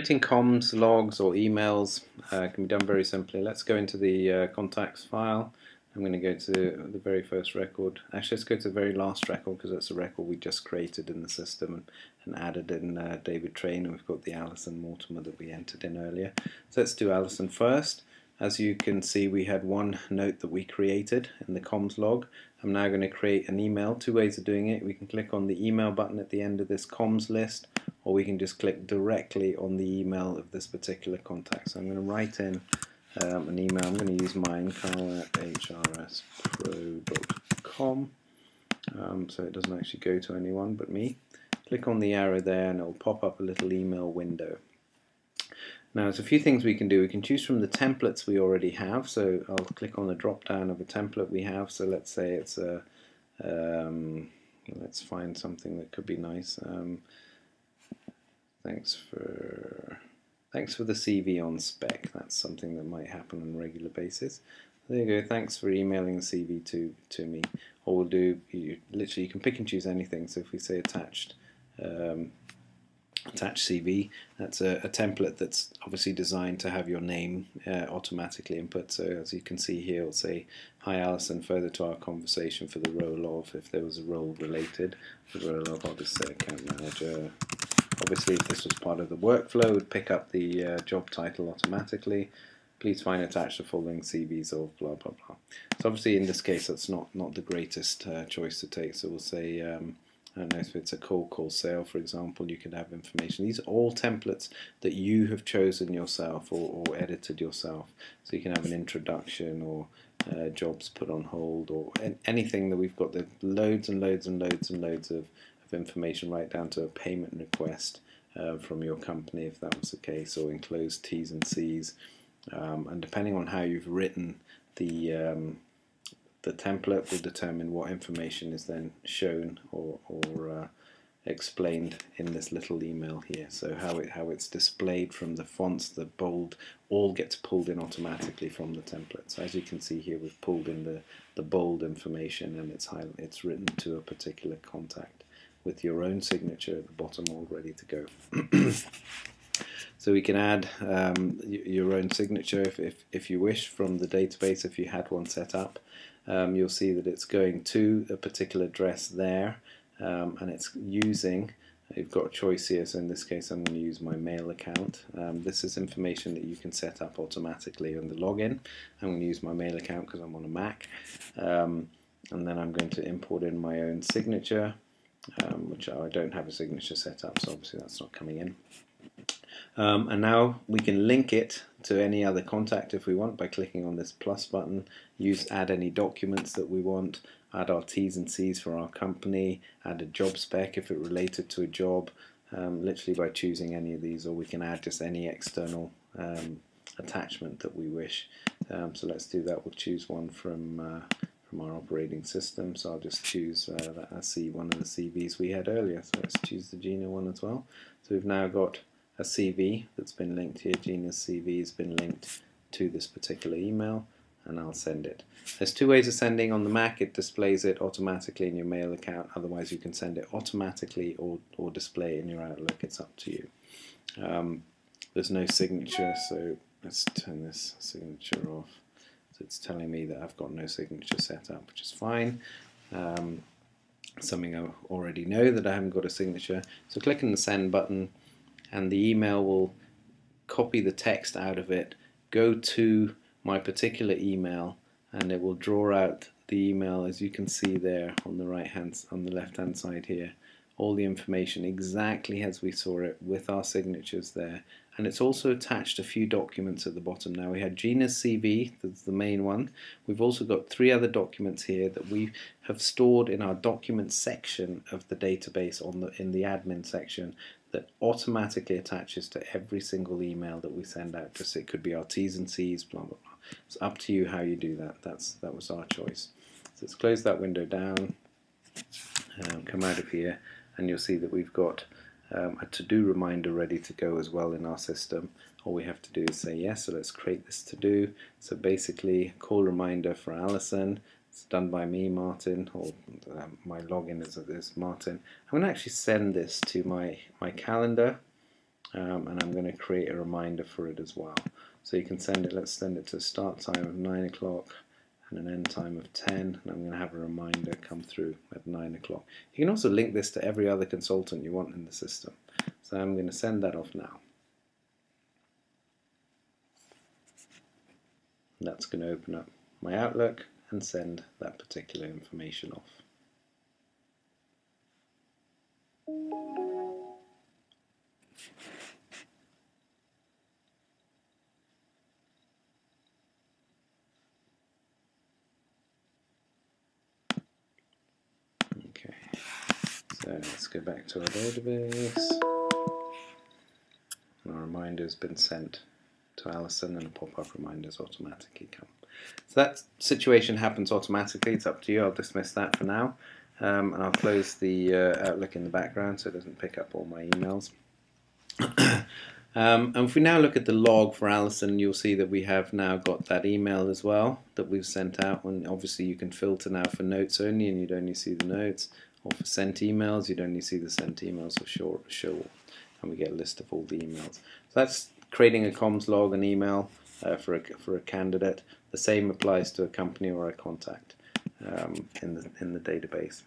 Creating comms, logs, or emails can be done very simply. Let's go into the contacts file. I'm going to go to the very first record. Actually, let's go to the very last record because it's a record we just created in the system and added in David Train, and we've got the Alison Mortimer that we entered in earlier. So let's do Alison first. As you can see, we had one note that we created in the comms log. I'm now going to create an email. Two ways of doing it. We can click on the email button at the end of this comms list, or we can just click directly on the email of this particular contact. So I'm going to write in an email. I'm going to use mine, carl@hrspro.com, so it doesn't actually go to anyone but me. Click on the arrow there and it will pop up a little email window. Now there's a few things we can do. We can choose from the templates we already have, so I'll click on the drop down of a template we have. So let's say it's a, let's find something that could be nice. Thanks for the CV on spec. That's something that might happen on a regular basis. There you go. Thanks for emailing the CV to me. Or we'll do, literally you can pick and choose anything. So if we say attached CV, that's a template that's obviously designed to have your name automatically input. So as you can see here, it'll say, "Hi Alison, further to our conversation for the role of," if there was a role related, the role of, I'll just say account manager. Obviously, if this was part of the workflow, it would pick up the job title automatically. Please find attached the following CVs of blah blah blah. So obviously in this case that's not the greatest choice to take. So we'll say, I don't know, if it's a cold call sale, for example, you could have information. These are all templates that you have chosen yourself or edited yourself. So you can have an introduction or jobs put on hold or anything that we've got. There loads and loads and loads and loads of information, right down to a payment request from your company if that was the case, or enclosed T's and C's. And depending on how you've written the template will determine what information is then shown or explained in this little email here. So how it's displayed from the fonts, the bold, all gets pulled in automatically from the template. So as you can see here, we've pulled in the bold information, and it's written to a particular contact with your own signature at the bottom all ready to go. So we can add your own signature if you wish from the database. If you had one set up, you'll see that it's going to a particular address there, and it's using, you've got a choice here, so in this case I'm going to use my mail account. This is information that you can set up automatically on the login. I'm going to use my mail account because I'm on a Mac, and then I'm going to import in my own signature, which I don't have a signature set up, so obviously that's not coming in. And now we can link it to any other contact if we want by clicking on this plus button. Add any documents that we want, add our T's and C's for our company, add a job spec if it related to a job, literally by choosing any of these, or we can add just any external attachment that we wish. So let's do that. We'll choose one from our operating system. So I'll just choose one of the CVs we had earlier. So let's choose the Gina one as well. So we've now got a CV that's been linked here. Gina's CV has been linked to this particular email, and I'll send it. There's two ways of sending. On the Mac, it displays it automatically in your mail account. Otherwise, you can send it automatically or display it in your Outlook. It's up to you. There's no signature, so let's turn this signature off. So it's telling me that I've got no signature set up, which is fine. Something I already know, that I haven't got a signature. So click on the send button, and the email will copy the text out of it, go to my particular email, and it will draw out the email, as you can see there on the left hand side here, all the information exactly as we saw it with our signatures there. And it's also attached a few documents at the bottom. Now we had Gina's CV, that's the main one. We've also got 3 other documents here that we have stored in our documents section of the database in the admin section, that automatically attaches to every single email that we send out. Because it could be our T's and C's, blah blah blah. It's up to you how you do that. That was our choice. So let's close that window down, come out of here, and you'll see that we've got a to-do reminder ready to go as well in our system. All we have to do is say yes. So let's create this to-do. So basically, call reminder for Alison. It's done by me, Martin, or my login is Martin. I'm going to actually send this to my calendar. and I'm going to create a reminder for it as well. So you can send it, let's send it to a start time of 9 o'clock and an end time of 10, and I'm going to have a reminder come through at 9 o'clock. You can also link this to every other consultant you want in the system. So I'm going to send that off now. That's going to open up my Outlook and send that particular information off. Okay, so let's go back to our database. Our reminder has been sent to Alison, and a pop-up reminders automatically come. So that situation happens automatically. It's up to you. I'll dismiss that for now, and I'll close the Outlook in the background so it doesn't pick up all my emails. And if we now look at the log for Alison, you'll see that we have now got that email as well that we've sent out. And obviously you can filter now for notes only, and you'd only see the notes, or for sent emails, you'd only see the sent emails, or show all. And we get a list of all the emails. So that's creating a comms log, an email for a candidate. The same applies to a company or a contact in the database.